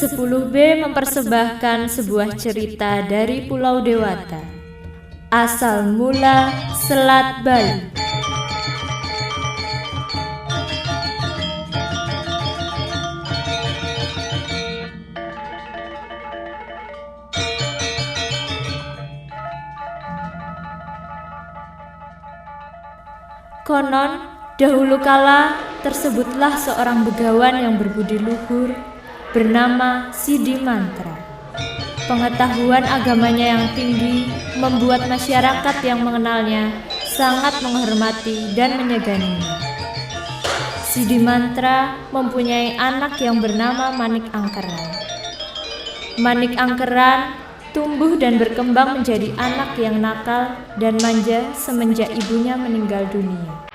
10B mempersembahkan sebuah cerita dari Pulau Dewata. Asal mula Selat Bali. Konon, dahulu kala tersebutlah seorang begawan yang berbudi luhur bernama Sidi Mantra. Pengetahuan agamanya yang tinggi membuat masyarakat yang mengenalnya sangat menghormati dan menyeganinya. Sidi Mantra mempunyai anak yang bernama Manik Angkeran. Manik Angkeran tumbuh dan berkembang menjadi anak yang nakal dan manja semenjak ibunya meninggal dunia.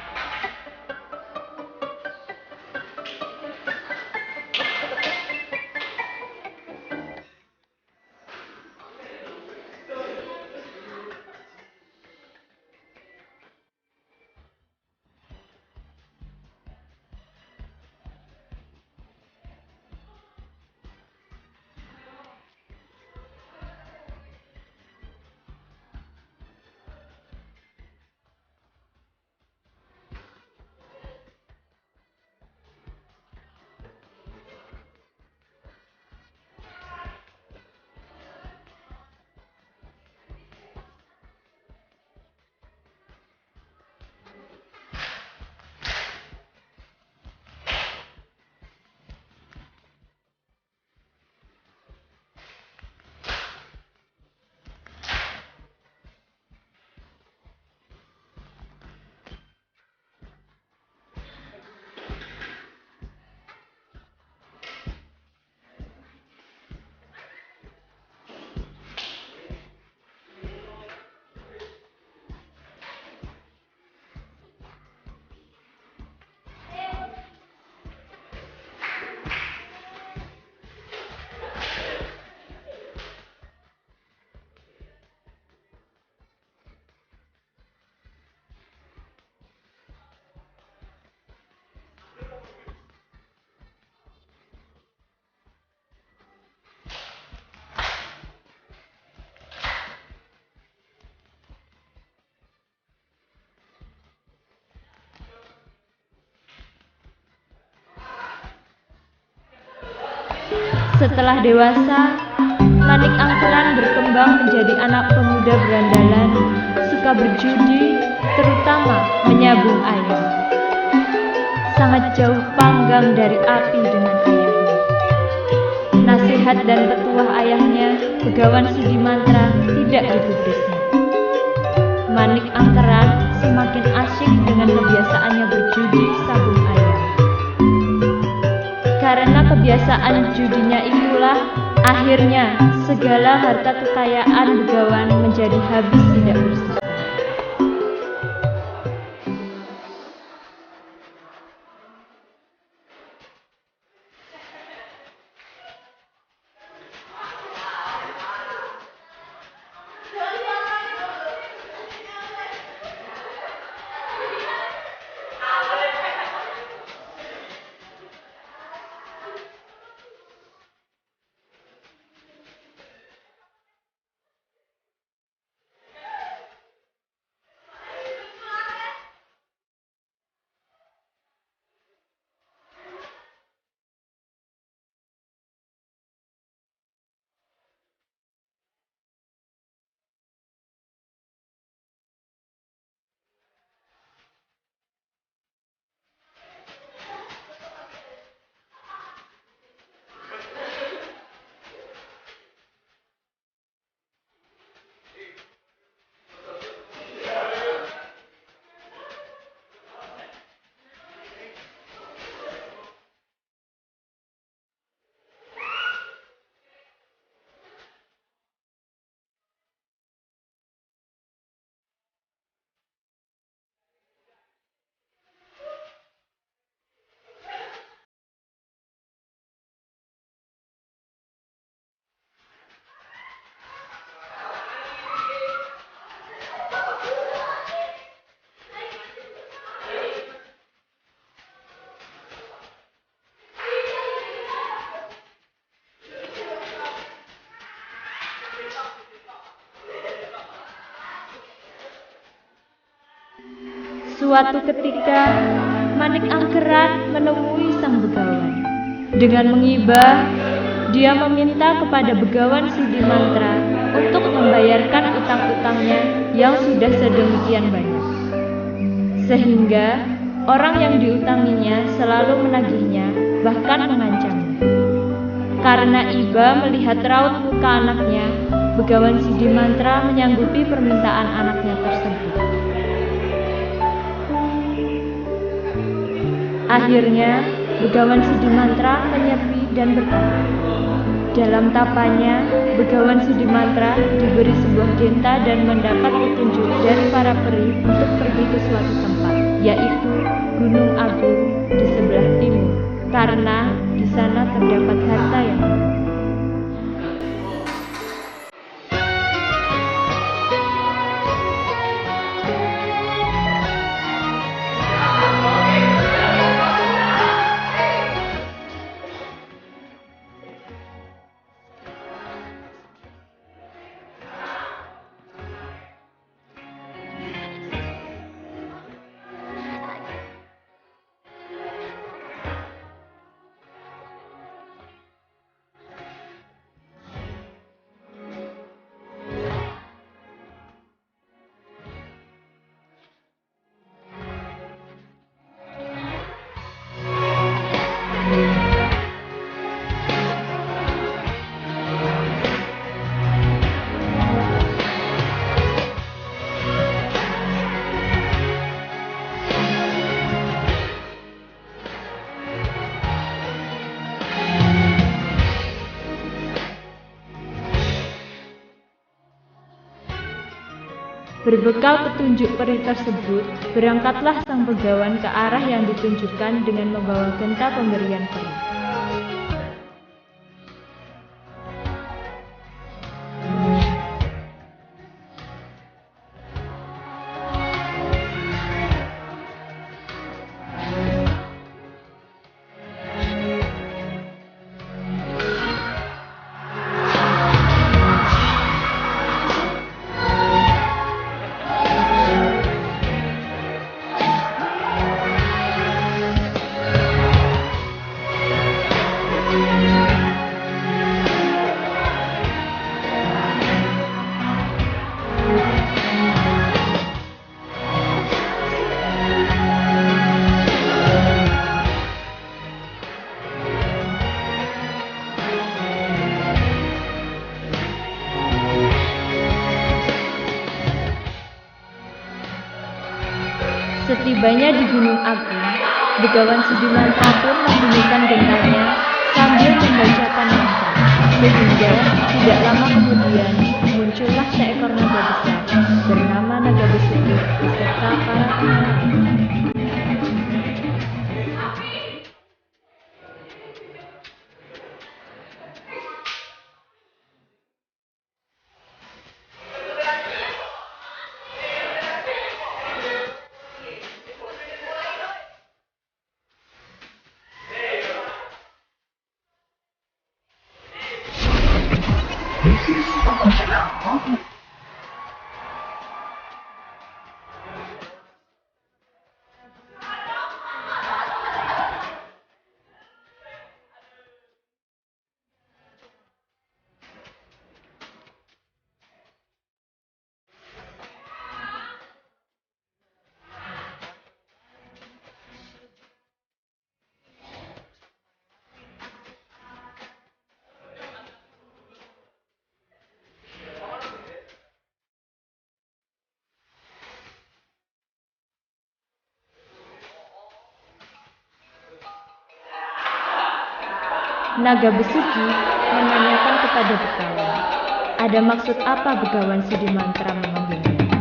Setelah dewasa, Manik Angkeran berkembang menjadi anak pemuda berandalan, suka berjudi, terutama menyabung ayam. Sangat jauh panggang dari api dengan ayahnya. Nasihat dan petuah ayahnya, Begawan Sidi Mantra, tidak digubrisnya. Manik Angkeran semakin asyik dengan kebiasaannya berjudi sabung ayam. Karena kebiasaan judinya itulah, akhirnya segala harta kekayaan Begawan menjadi habis tidak bersisa. Suatu ketika, Manik Angkerat menemui sang begawan. Dengan mengibah, dia meminta kepada begawan Sidimantra untuk membayarkan utang-utangnya yang sudah sedemikian banyak. Sehingga orang yang diutanginya selalu menagihnya, bahkan mengancamnya. Karena iba melihat raut muka anaknya, begawan Sidimantra menyanggupi permintaan anaknya tersebut. Akhirnya, begawan Sidimantra menyepi dan berkata, dalam tapanya, begawan Sidimantra diberi sebuah genta dan mendapat petunjuk dari para peri untuk pergi ke suatu tempat, yaitu Gunung Agung di sebelah timur, karena di sana terdapat harta yang banyak. Berbekal petunjuk peri tersebut, berangkatlah sang begawan ke arah yang ditunjukkan dengan membawa genta pemberian peri. Setibanya di Gunung Agung, begawan Sidimantra pun membunyikan gentanya sambil membacakan mantra. Sehingga tidak lama kemudian muncullah seekor naga besar bernama Naga Besuki beserta para pengawalnya. Naga Besuki menanyakan kepada begawan, ada maksud apa begawan Sidimantra memanggilnya?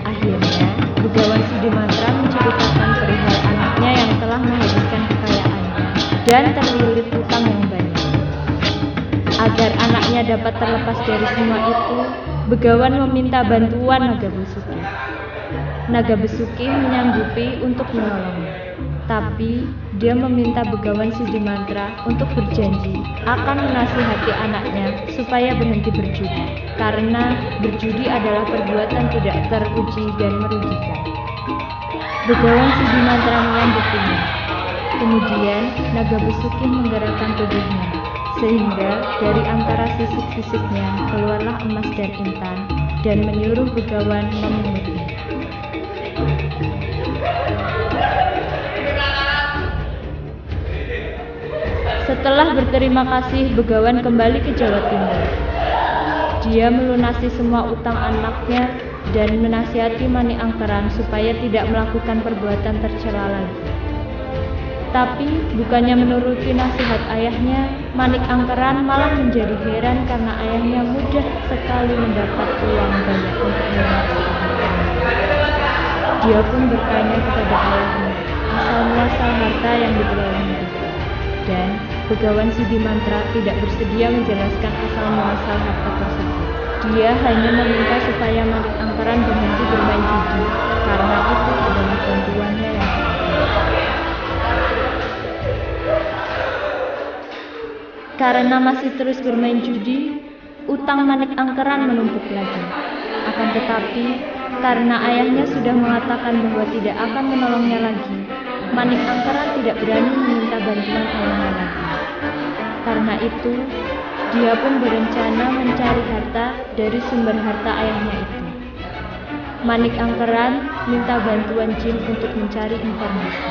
Akhirnya, begawan Sidimantra menceritakan perihal anaknya yang telah menghabiskan kekayaannya dan terlilit utang yang banyak. Agar anaknya dapat terlepas dari semua itu, begawan meminta bantuan Naga Besuki. Naga Besuki menyanggupi untuk menolongnya. Tapi dia meminta begawan Sidimantra untuk berjanji akan menasihati anaknya supaya berhenti berjudi, karena berjudi adalah perbuatan tidak teruji dan merugikan. Begawan Sidimantra menyambutinya. Kemudian naga besuki menggerakkan tubuhnya, sehingga dari antara sisik-sisiknya keluarlah emas dan intan, dan menyuruh begawan memungutnya. Setelah berterima kasih, begawan kembali ke Jawa Timur. Dia melunasi semua utang anaknya dan menasihati Manik Angkeran supaya tidak melakukan perbuatan tercela lagi. Tapi bukannya menuruti nasihat ayahnya, Manik Angkeran malah menjadi heran karena ayahnya mudah sekali mendapat uang banyak untuk melunasi. Dia pun bertanya kepada ayahnya asal-muasal harta yang diperolehnya. Dan Begawan Sidimantra tidak bersedia menjelaskan asal-muasal harta tersebut. Dia hanya meminta supaya Manik Angkeran berhenti bermain judi, karena itu adalah bantuannya yang Karena masih terus bermain judi, utang Manik Angkeran menumpuk lagi. Akan tetapi, karena ayahnya sudah mengatakan bahwa tidak akan menolongnya lagi, Manik Angkeran tidak berani meminta bantuan ayahnya lagi. Karena itu, dia pun berencana mencari harta dari sumber harta ayahnya itu. Manik Angkeran minta bantuan jin untuk mencari informasi.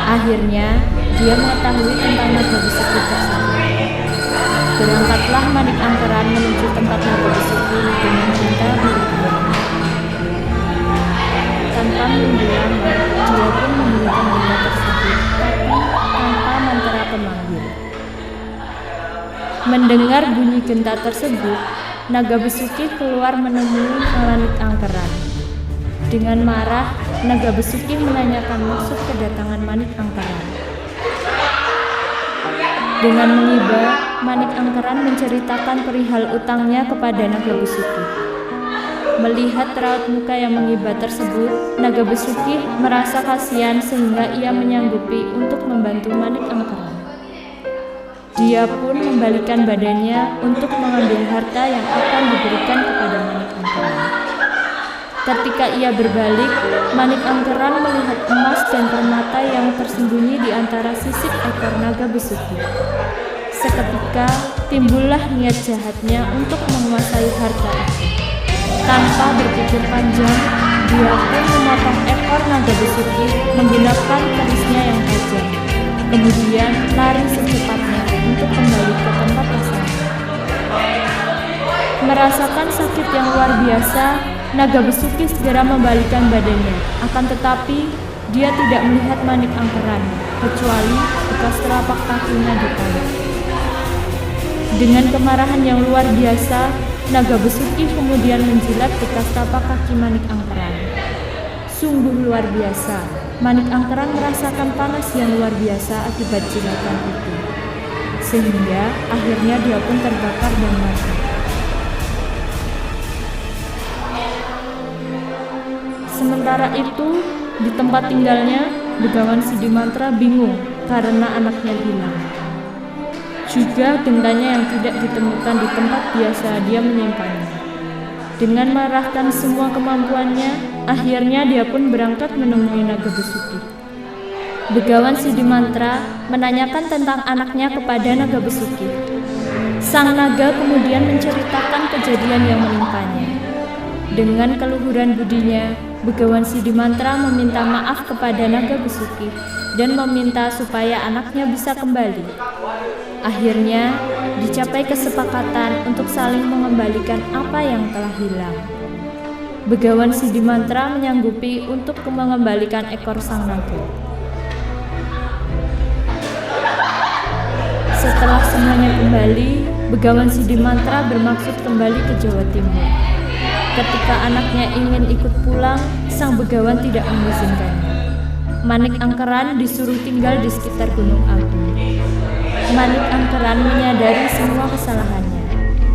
Akhirnya, dia mengetahui tentang naga besuki tersebut. Berangkatlah Manik Angkeran menuju tempat naga besuki dengan cinta berdua. Tanpa menunggu lama, dia pun membunyikan benda tersebut, tapi tanpa mantra pemanggil. Mendengar bunyi genta tersebut, naga besuki keluar menemui Manik Angkeran. Dengan marah, naga besuki menanyakan maksud kedatangan Manik Angkeran. Dengan mengiba, Manik Angkeran menceritakan perihal utangnya kepada naga besuki. Melihat raut muka yang mengiba tersebut, naga besuki merasa kasihan sehingga ia menyanggupi untuk membantu Manik Angkeran. Dia pun membalikkan badannya untuk mengambil harta yang akan diberikan kepada Manik Angkeran. Ketika ia berbalik, Manik Angkeran melihat emas dan permata yang tersembunyi di antara sisik ekor naga besuki. Seketika, timbullah niat jahatnya untuk menguasai harta itu. Tanpa berpikir panjang, dia pun memotong ekor naga besuki menggunakan kerisnya yang tajam. Kemudian lari secepatnya untuk kembali ke tempat asalnya. Merasakan sakit yang luar biasa, naga besuki segera membalikkan badannya. Akan tetapi, dia tidak melihat Manik Angkeran, kecuali bekas telapak kakinya di tanah. Dengan kemarahan yang luar biasa, naga besuki kemudian menjilat bekas telapak kaki Manik Angkeran. Sungguh luar biasa, Manik Angkeran merasakan panas yang luar biasa akibat jilatan itu. Sehingga akhirnya dia pun terbakar dan mati. Sementara itu, di tempat tinggalnya, Begawan Sidimantra bingung karena anaknya hilang. Juga gentanya yang tidak ditemukan di tempat biasa dia menyimpannya. Dengan mengerahkan semua kemampuannya, akhirnya dia pun berangkat menemui Naga Besuki. Begawan Sidimantra menanyakan tentang anaknya kepada Naga Besuki. Sang naga kemudian menceritakan kejadian yang menimpanya. Dengan keluhuran budinya, Begawan Sidimantra meminta maaf kepada Naga Besuki dan meminta supaya anaknya bisa kembali. Akhirnya, dicapai kesepakatan untuk saling mengembalikan apa yang telah hilang. Begawan Sidimantra menyanggupi untuk mengembalikan ekor sang naga. Setelah semuanya kembali, Begawan Sidimantra bermaksud kembali ke Jawa Timur. Ketika anaknya ingin ikut pulang, sang begawan tidak mengizinkannya. Manik Angkeran disuruh tinggal di sekitar Gunung Agung. Manik Angkeran menyadari semua kesalahannya.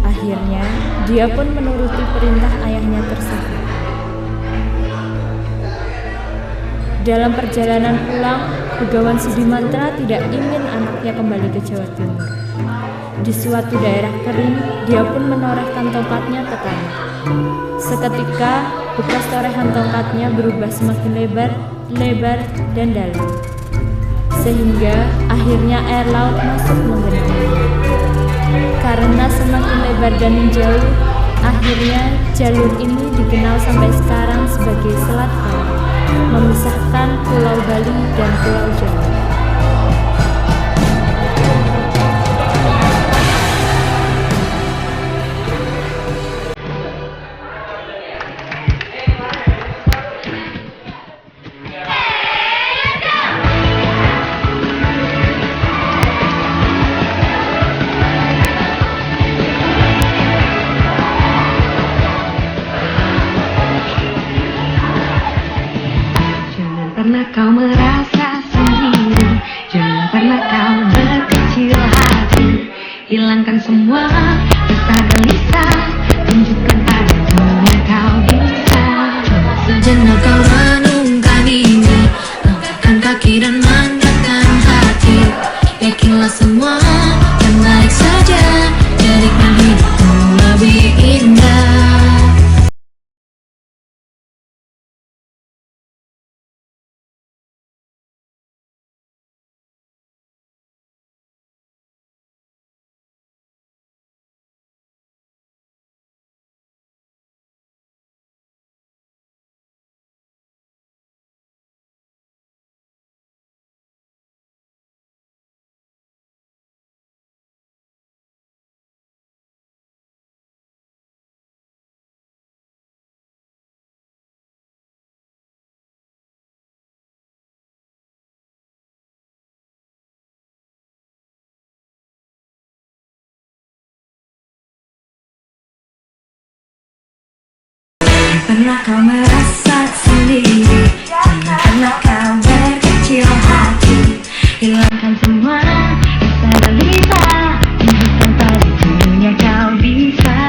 Akhirnya, dia pun menuruti perintah ayahnya tersebut. Dalam perjalanan pulang, Begawan Sidimantra tidak ingin anaknya kembali ke Jawa Timur. Di suatu daerah kering, dia pun menorehkan tongkatnya ke tanah. Seketika, bekas torehan tongkatnya berubah semakin lebar, dan dalam. Sehingga akhirnya air laut masuk menggenanginya. Karena semakin lebar dan menjauh, akhirnya jalur ini dikenal sampai sekarang sebagai Selat Kalam, memisahkan Pulau Bali dan Pulau Jawa. Pernah kau merasa sendiri, jangan pernah kau berkecil hati. Hilangkan semua rasa gelisah, tunjukkan pada dunia kau bisa. Sejenak kau renungkan ini, angkatkan kaki dan mantapkan hati. Yakinlah semua yang baik saja, jadikan hidupmu lebih indah. Pernah kau merasa sendiri, jangan pernah kau berkecil hati. Hilangkan semua rasa gelisah, tunjukkan pada dunia kau bisa.